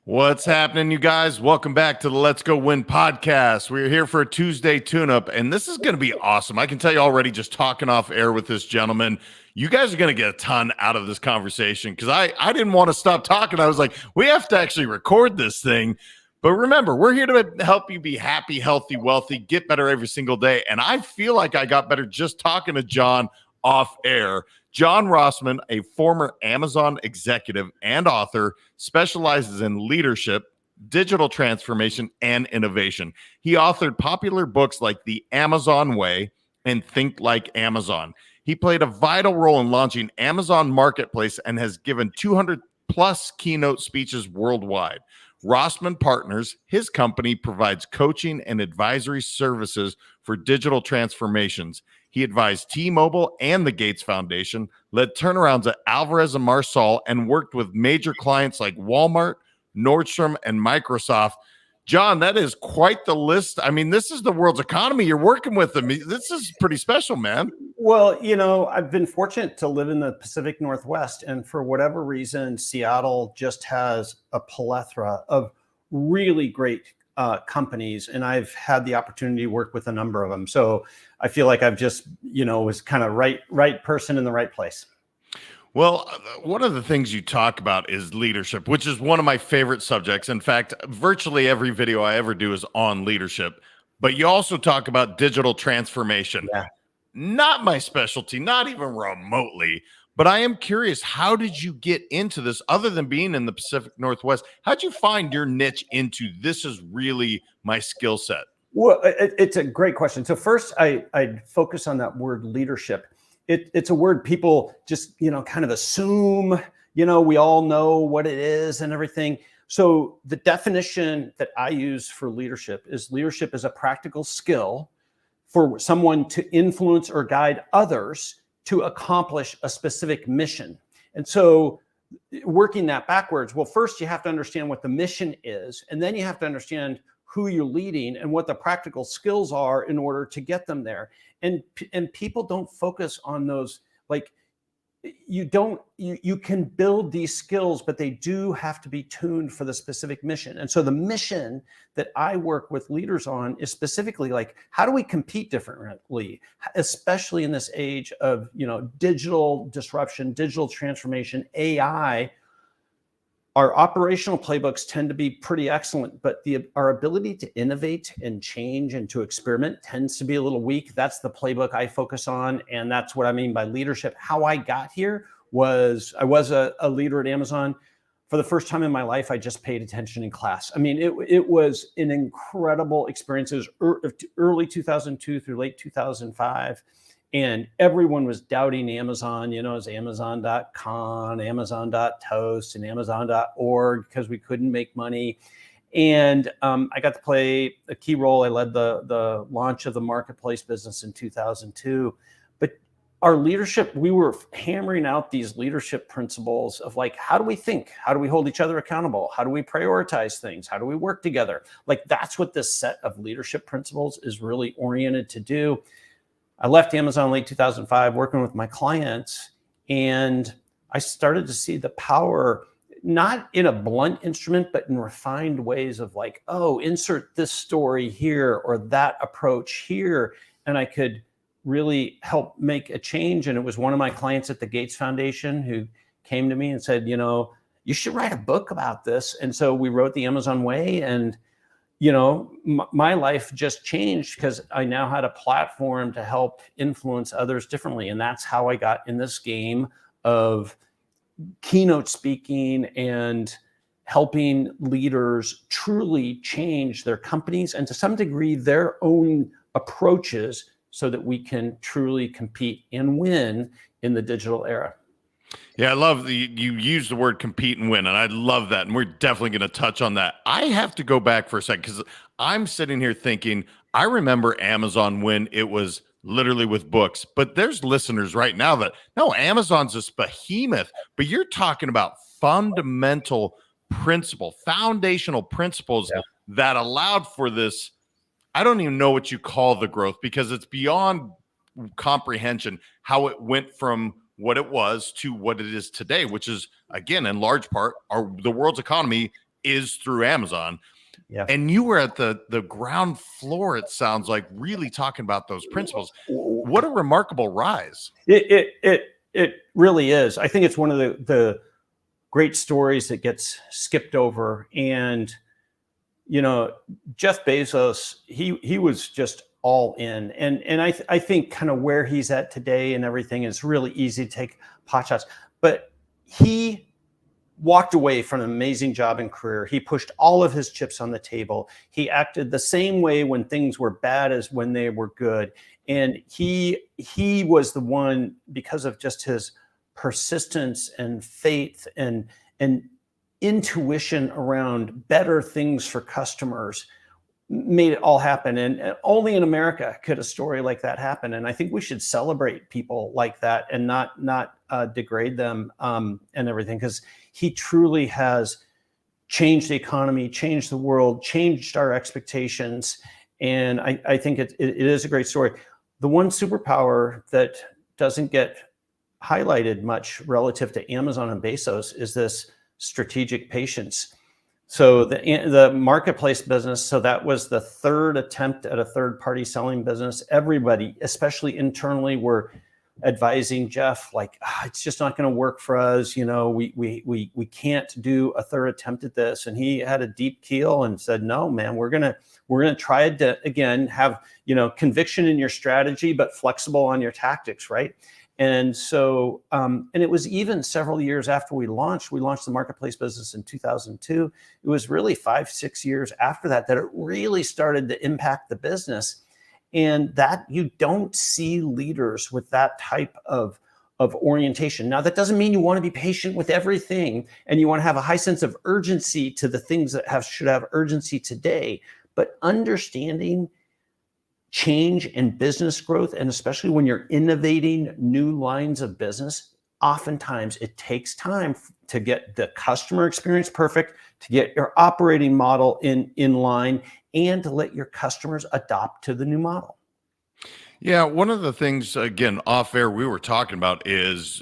What's happening, you guys? Welcome back to the Let's Go Win podcast. We're here for a Tuesday tune-up, and this is going to be awesome. I can tell you already, just talking off air with this gentleman, you guys are going to get a ton out of this conversation because I didn't want to stop talking. I was like, we have to actually record this thing. But remember, we're here to help you be happy, healthy, wealthy, get better every single day. And I feel like I got better just talking to John off air. John Rossman, a former Amazon executive and author, specializes in leadership, digital transformation, and innovation. He authored popular books like The Amazon Way and Think Like Amazon. He played a vital role in launching Amazon Marketplace and has given 200 plus keynote speeches worldwide. Rossman Partners, his company, provides coaching and advisory services for digital transformations. He advised T-Mobile and the Gates Foundation, led turnarounds at Alvarez and Marsal, and worked with major clients like Walmart, Nordstrom, and Microsoft. John, that is quite the list. I mean, this is the world's economy. You're working with them. This is pretty special, man. Well, I've been fortunate to live in the Pacific Northwest, and for whatever reason, Seattle just has a plethora of really great companies, and I've had the opportunity to work with a number of them. So I feel like I've just, was kind of right person in the right place. Well, one of the things you talk about is leadership, which is one of my favorite subjects. In fact, virtually every video I ever do is on leadership. But you also talk about digital transformation. Yeah. Not my specialty, not even remotely. But I am curious, how did you get into this other than being in the Pacific Northwest? How'd you find your niche into this is really my skill set? Well, it's a great question. So first, I'd focus on that word leadership. It's a word people just, kind of assume, we all know what it is and everything. So the definition that I use for leadership is a practical skill for someone to influence or guide others to accomplish a specific mission. And so working that backwards, well, first you have to understand what the mission is, and then you have to understand who you're leading and what the practical skills are in order to get them there. And people don't focus on those. Like, you can build these skills, but they do have to be tuned for the specific mission. And so the mission that I work with leaders on is specifically like, how do we compete differently, especially in this age of, digital disruption, digital transformation, AI. Our operational playbooks tend to be pretty excellent, but our ability to innovate and change and to experiment tends to be a little weak. That's the playbook I focus on, and that's what I mean by leadership. How I got here was I was a leader at Amazon. For the first time in my life, I just paid attention in class. I mean, it was an incredible experience. It was early 2002 through late 2005. And everyone was doubting Amazon, it was Amazon.com, Amazon.toast, and Amazon.org because we couldn't make money. And I got to play a key role. I led the launch of the marketplace business in 2002. But our leadership, we were hammering out these leadership principles of like, how do we think? How do we hold each other accountable? How do we prioritize things? How do we work together? Like, that's what this set of leadership principles is really oriented to do. I left Amazon late 2005 working with my clients, and I started to see the power, not in a blunt instrument, but in refined ways of like, oh, insert this story here or that approach here. And I could really help make a change. And it was one of my clients at the Gates Foundation who came to me and said, you should write a book about this. And so we wrote The Amazon Way, and my life just changed because I now had a platform to help influence others differently. And that's how I got in this game of keynote speaking and helping leaders truly change their companies and to some degree their own approaches so that we can truly compete and win in the digital era. Yeah, I love you use the word compete and win, and I love that, and we're definitely going to touch on that. I have to go back for a second because I'm sitting here thinking, I remember Amazon when it was literally with books, but there's listeners right now that, no, Amazon's this behemoth, but you're talking about foundational principles that allowed for this. I don't even know what you call the growth because it's beyond comprehension how it went from what it was to what it is today, which is, again, in large part, the world's economy is through Amazon. Yeah. And you were at the ground floor, it sounds like, really talking about those principles. What a remarkable rise. It really is. I think it's one of the great stories that gets skipped over. And Jeff Bezos, he was just all in, and I think kind of where he's at today and everything is really easy to take pot shots, but he walked away from an amazing job and career. He pushed all of his chips on the table. He acted the same way when things were bad as when they were good. And he was the one, because of just his persistence and faith and intuition around better things for customers, made it all happen. And only in America could a story like that happen. And I think we should celebrate people like that and not degrade them and everything, because he truly has changed the economy, changed the world, changed our expectations. And I think it is a great story. The one superpower that doesn't get highlighted much relative to Amazon and Bezos is this strategic patience. So the marketplace business, so that was the third attempt at a third party selling business. Everybody, especially internally, were advising Jeff, like, it's just not going to work for us. We can't do a third attempt at this. And he had a deep keel and said, no, man, we're gonna try to, again, have conviction in your strategy, but flexible on your tactics, right? And so, and it was even several years after we launched the marketplace business in 2002. It was really 5-6 years after that it really started to impact the business. And that you don't see leaders with that type of orientation. Now, that doesn't mean you want to be patient with everything and you want to have a high sense of urgency to the things that should have urgency today, but understanding change and business growth, and especially when you're innovating new lines of business, oftentimes it takes time to get the customer experience perfect, to get your operating model in line, and to let your customers adopt to the new model. Yeah, one of the things, again, off air, we were talking about is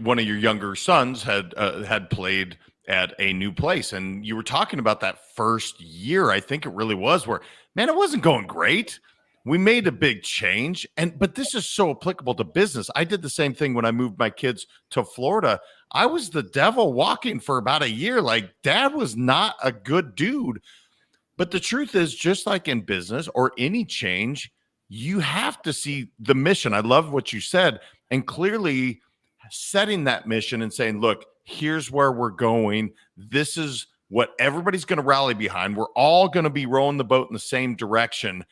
one of your younger sons had played at a new place, and you were talking about that first year, I think it really was, where, man, it wasn't going great. We made a big change, but this is so applicable to business. I did the same thing when I moved my kids to Florida. I was the devil walking for about a year. Like, dad was not a good dude. But the truth is, just like in business or any change, you have to see the mission. I love what you said, and clearly setting that mission and saying, look, here's where we're going. This is what everybody's going to rally behind. We're all going to be rowing the boat in the same direction.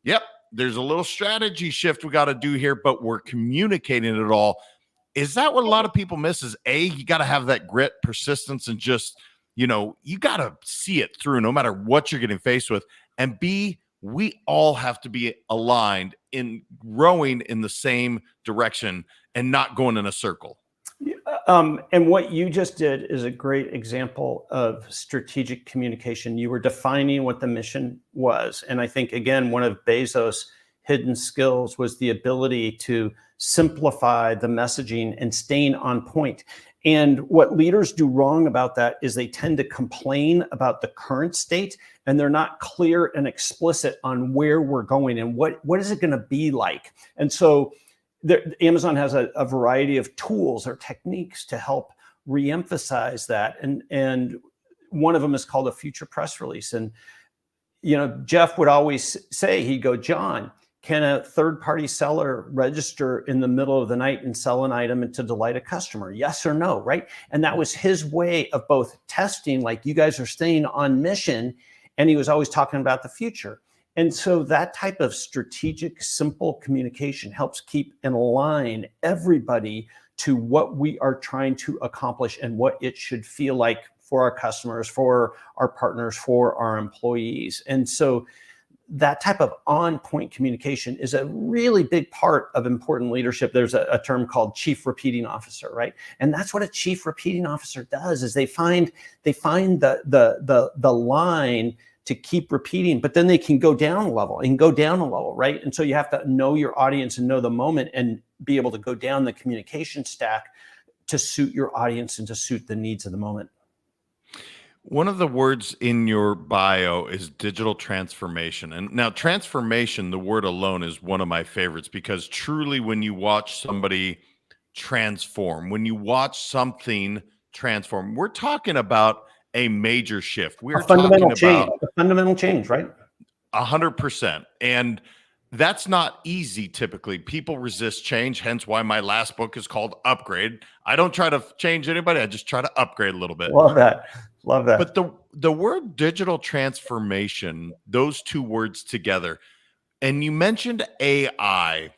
Yep, there's a little strategy shift we got to do here, but we're communicating it all. Is that what a lot of people miss? Is A, you got to have that grit, persistence, and just, you got to see it through no matter what you're getting faced with. And B, we all have to be aligned in rowing in the same direction and not going in a circle. And what you just did is a great example of strategic communication. You were defining what the mission was. And I think, again, one of Bezos' hidden skills was the ability to simplify the messaging and staying on point. And what leaders do wrong about that is they tend to complain about the current state, and they're not clear and explicit on where we're going and what is it going to be like. And so Amazon has a variety of tools or techniques to help reemphasize that. And one of them is called a future press release. And, Jeff would always say, he'd go, John, can a third-party seller register in the middle of the night and sell an item and to delight a customer? Yes or no, right? And that was his way of both testing, like, you guys are staying on mission, and he was always talking about the future. And so that type of strategic, simple communication helps keep and align everybody to what we are trying to accomplish and what it should feel like for our customers, for our partners, for our employees. And so that type of on-point communication is a really big part of important leadership. There's a term called chief repeating officer, right? And that's what a chief repeating officer does, is they find the line to keep repeating, but then they can go down a level, right? And so you have to know your audience and know the moment and be able to go down the communication stack to suit your audience and to suit the needs of the moment. One of the words in your bio is digital transformation. And now, transformation, the word alone, is one of my favorites because truly, when you watch somebody transform, when you watch something transform, we're talking about a major shift. We're talking about A fundamental change, right? 100%. And that's not easy typically. People resist change, hence why my last book is called Upgrade. I don't try to change anybody, I just try to upgrade a little bit. Love that. Love that. But the word digital transformation, those two words together, and you mentioned AI.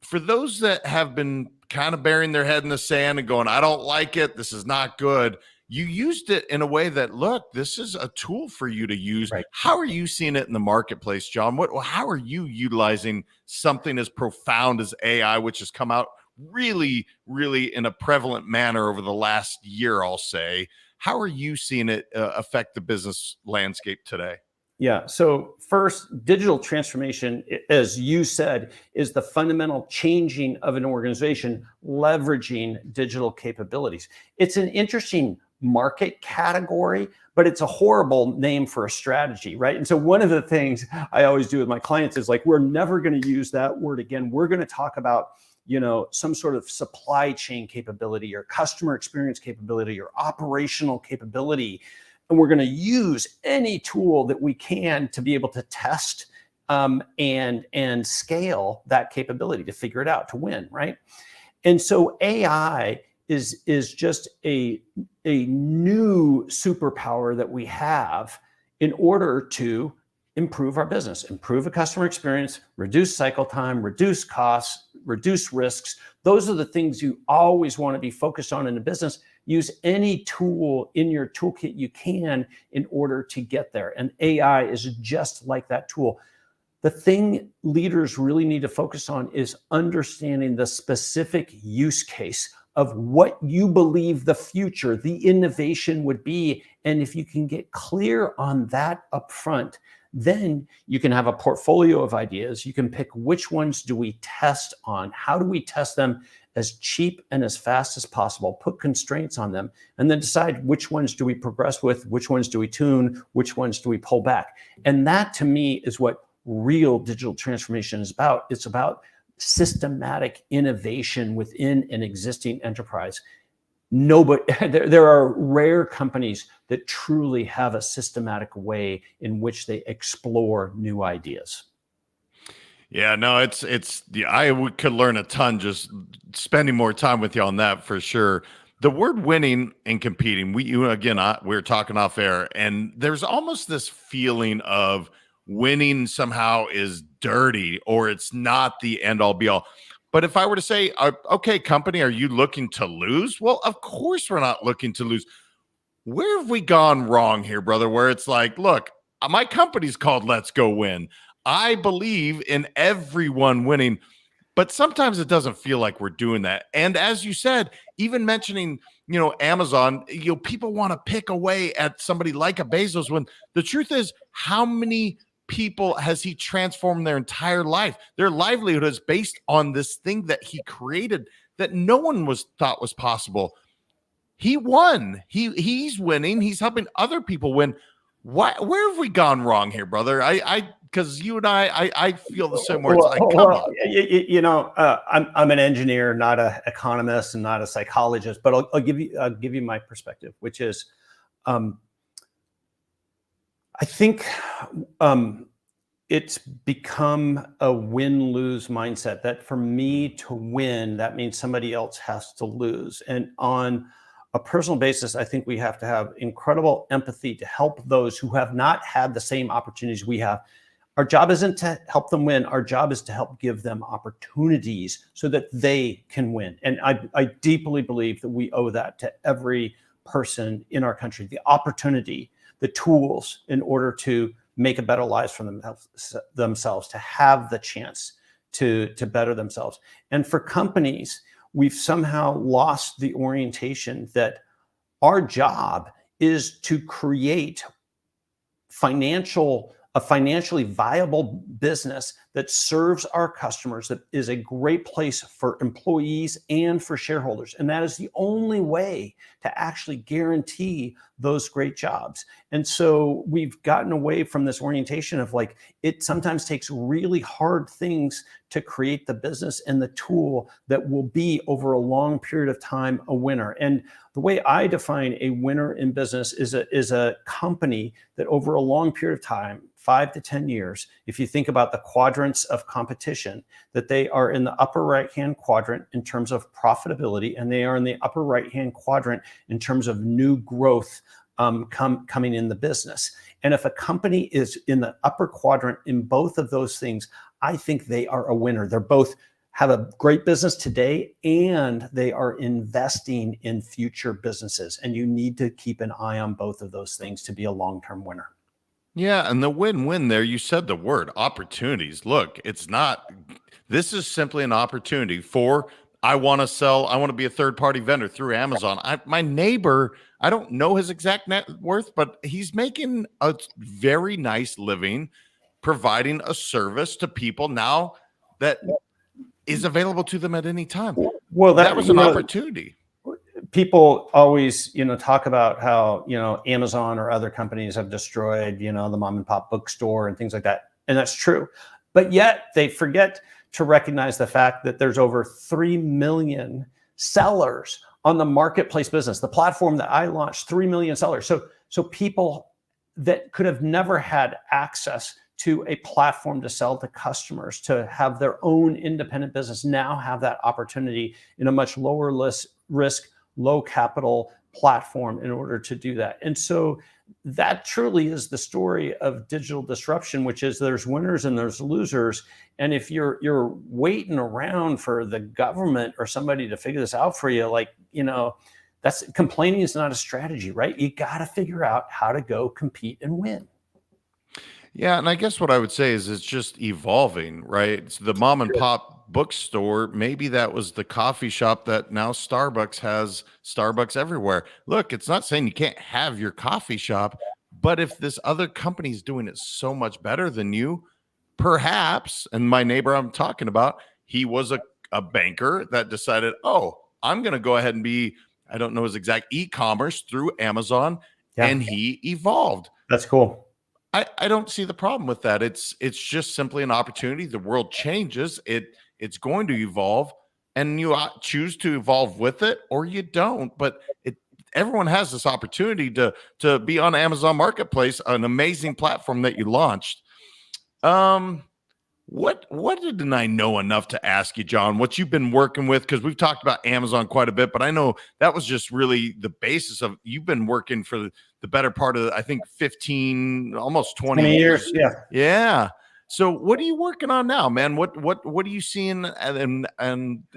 For those that have been kind of burying their head in the sand and going, I don't like it, this is not good, you used it in a way that, look, this is a tool for you to use. Right. How are you seeing it in the marketplace, John? How are you utilizing something as profound as AI, which has come out really, really in a prevalent manner over the last year, I'll say? How are you seeing it affect the business landscape today? Yeah. So first, digital transformation, as you said, is the fundamental changing of an organization, leveraging digital capabilities. It's an interesting market category, but it's a horrible name for a strategy, right? And so one of the things I always do with my clients is like, we're never going to use that word again. We're going to talk about, some sort of supply chain capability or customer experience capability or operational capability. And we're going to use any tool that we can to be able to test and scale that capability to figure it out, to win, right? And so AI is just a new superpower that we have in order to improve our business, improve the customer experience, reduce cycle time, reduce costs, reduce risks. Those are the things you always want to be focused on in a business. Use any tool in your toolkit you can in order to get there. And AI is just like that tool. The thing leaders really need to focus on is understanding the specific use case of what you believe the future, the innovation would be. And if you can get clear on that upfront, then you can have a portfolio of ideas. You can pick which ones do we test on? How do we test them as cheap and as fast as possible? Put constraints on them, and then decide which ones do we progress with, which ones do we tune, which ones do we pull back. And that, to me, is what real digital transformation is about. It's about systematic innovation within an existing enterprise. There are rare companies that truly have a systematic way in which they explore new ideas. Yeah, no, could learn a ton just spending more time with you on that for sure. The word winning and competing, we were talking off air, and there's almost this feeling of winning somehow is dirty or it's not the end all be all. But if I were to say, okay, company, are you looking to lose? Well, of course we're not looking to lose. Where have we gone wrong here, brother? Where it's like, look, my company's called Let's Go Win. I believe in everyone winning, but sometimes it doesn't feel like we're doing that. And as you said, even mentioning, Amazon, people want to pick away at somebody like a Bezos when the truth is, how many people has he transformed their entire life? Their livelihood is based on this thing that he created that no one thought was possible. He won. He's winning. He's helping other people win. Where have we gone wrong here, brother? Because you and I feel the same words. Come on. I'm an engineer, not an economist, and not a psychologist. But I'll give you my perspective, which is, I think it's become a win-lose mindset, that for me to win, that means somebody else has to lose. And on a personal basis, I think we have to have incredible empathy to help those who have not had the same opportunities we have. Our job isn't to help them win. Our job is to help give them opportunities so that they can win. And I deeply believe that we owe that to every person in our country, the opportunity, the tools in order to make a better lives for themselves, to have the chance to better themselves. And for companies, we've somehow lost the orientation that our job is to create a financially viable business that serves our customers, that is a great place for employees and for shareholders. And that is the only way to actually guarantee those great jobs. And so we've gotten away from this orientation of like, it sometimes takes really hard things to create the business and the tool that will be over a long period of time a winner. And the way I define a winner in business is a company that over a long period of time, 5 to 10 years, if you think about the quadrants of competition, that they are in the upper right-hand quadrant in terms of profitability, and they are in the upper right-hand quadrant in terms of new growth coming in the business. And if a company is in the upper quadrant in both of those things, I think they are a winner. They're both have a great business today, and they are investing in future businesses. And you need to keep an eye on both of those things to be a long-term winner. Yeah, and the win-win there, you said the word opportunities. Look, this is simply an opportunity for, I want to be a third-party vendor through Amazon. My neighbor, I don't know his exact net worth, but he's making a very nice living providing a service to people now that is available to them at any time. Well, that was an opportunity. People always, talk about how, Amazon or other companies have destroyed, the mom and pop bookstore and things like that. And that's true. But yet they forget to recognize the fact that there's over 3 million sellers on the marketplace business, the platform that I launched, 3 million sellers. So people that could have never had access to a platform to sell to customers, to have their own independent business, now have that opportunity in a much lower risk, low capital platform in order to do that. And so that truly is the story of digital disruption, which is there's winners and there's losers. And if you're waiting around for the government or somebody to figure this out for you, that's complaining is not a strategy, right? You got to figure out how to go compete and win. Yeah, and I guess what I would say is it's just evolving, right? It's the mom and pop bookstore. Maybe that was the coffee shop that now Starbucks has Starbucks everywhere. Look, it's not saying you can't have your coffee shop, but if this other company is doing it so much better than you, perhaps, and my neighbor I'm talking about, he was a banker that decided, oh, I'm going to go ahead and be, I don't know his exact e-commerce through Amazon, and he evolved. That's cool. I don't see the problem with that. It's just simply an opportunity. The world changes. It's going to evolve, and you choose to evolve with it or you don't. But everyone has this opportunity to be on Amazon Marketplace, an amazing platform that you launched. What didn't I know enough to ask you, John? What you've been working with? Because we've talked about Amazon quite a bit, but I know that was just really the basis of you've been working for the better part of, I think, 15, almost 20 years. Yeah. So what are you working on now, man? What are you seeing, and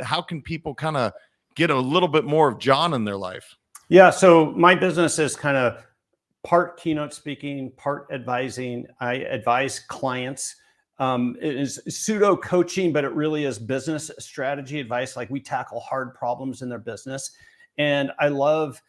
how can people kind of get a little bit more of John in their life? Yeah. So my business is kind of part keynote speaking, part advising. I advise clients. It is pseudo coaching, but it really is business strategy advice. Like, we tackle hard problems in their business. And I love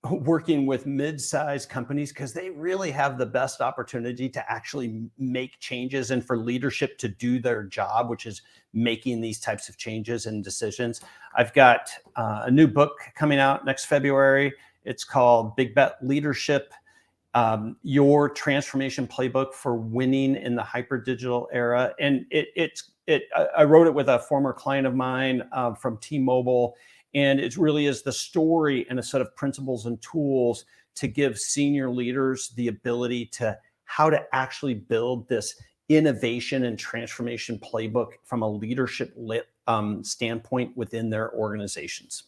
working with mid-sized companies because they really have the best opportunity to actually make changes and for leadership to do their job, which is making these types of changes and decisions. I've got a new book coming out next February. It's called Big Bet Leadership, Your Transformation Playbook for Winning in the Hyper Digital Era. And I wrote it with a former client of mine from T-Mobile. And it really is the story and a set of principles and tools to give senior leaders the ability to how to actually build this innovation and transformation playbook from a leadership standpoint within their organizations.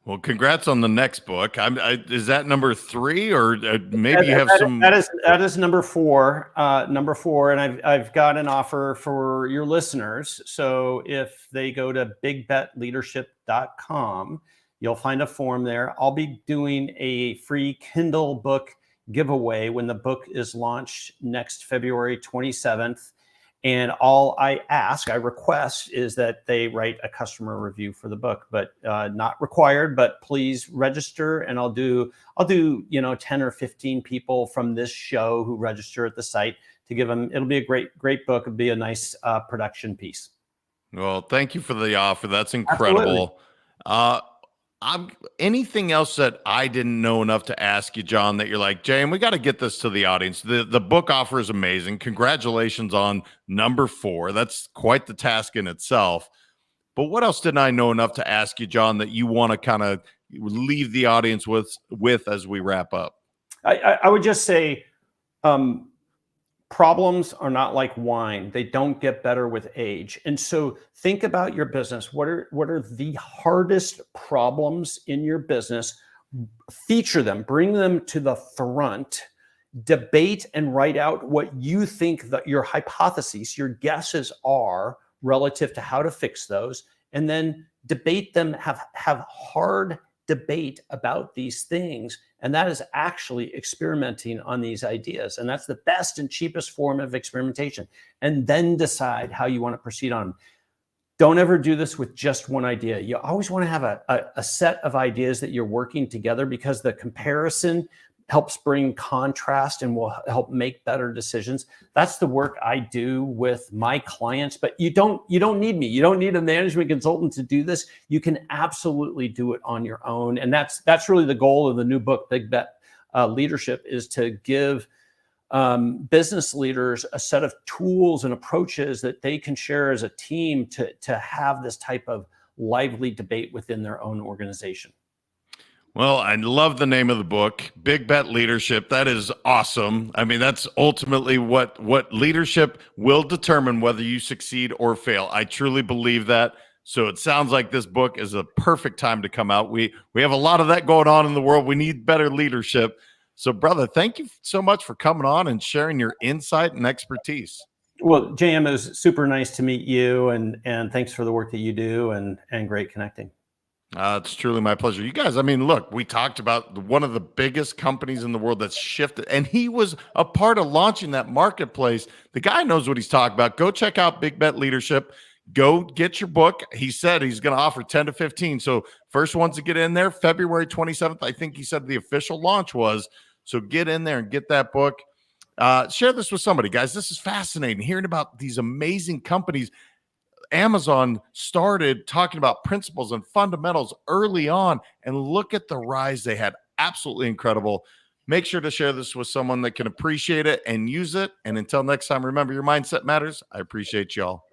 Well, congrats on the next book. Is that number 3, or maybe you have some? That is number 4. And I've got an offer for your listeners. So if they go to bigbetleadership.com, you'll find a form there. I'll be doing a free Kindle book giveaway when the book is launched next February 27th. And all I request is that they write a customer review for the book, but not required, but please register. And I'll do 10 or 15 people from this show who register at the site to to give them. It'll be a great book. It'll be a nice production piece. Well, thank you for the offer. That's Absolutely. incredible. I'm anything else that I didn't know enough to ask you, John, that you're like, Jay, and we got to get this to the audience. The book offer is amazing. Congratulations on number 4. That's quite the task in itself. But what else didn't I know enough to ask you, John, that you want to kind of leave the audience with as we wrap up? I would just say, problems are not like wine. They don't get better with age. And so think about your business. What are the hardest problems in your business? Feature them, bring them to the front, debate and write out what you think that your hypotheses, your guesses are relative to how to fix those, and then debate them, have hard debate about these things. And that is actually experimenting on these ideas. And that's the best and cheapest form of experimentation. And then decide how you want to proceed on them. Don't ever do this with just one idea. You always want to have a set of ideas that you're working together, because the comparison helps bring contrast and will help make better decisions. That's the work I do with my clients, but you don't need me. You don't need a management consultant to do this. You can absolutely do it on your own. And that's really the goal of the new book, Big Bet Leadership, is to give business leaders a set of tools and approaches that they can share as a team to have this type of lively debate within their own organization. Well, I love the name of the book, Big Bet Leadership. That is awesome. I mean, that's ultimately what leadership will determine whether you succeed or fail. I truly believe that. So it sounds like this book is a perfect time to come out. We have a lot of that going on in the world. We need better leadership. So, brother, thank you so much for coming on and sharing your insight and expertise. Well, JM, it was super nice to meet you, and thanks for the work that you do, and great connecting. It's truly my pleasure. You guys, I mean, look, we talked about one of the biggest companies in the world that's shifted, and he was a part of launching that marketplace. The guy knows what he's talking about. Go check out Big Bet Leadership. Go get your book. He said he's going to offer 10 to 15. So first ones to get in there, February 27th, I think he said the official launch was. So get in there and get that book. Share this with somebody, guys. This is fascinating. Hearing about these amazing companies. Amazon started talking about principles and fundamentals early on, and look at the rise they had. Absolutely incredible. Make sure to share this with someone that can appreciate it and use it. And until next time, remember, your mindset matters. I appreciate y'all.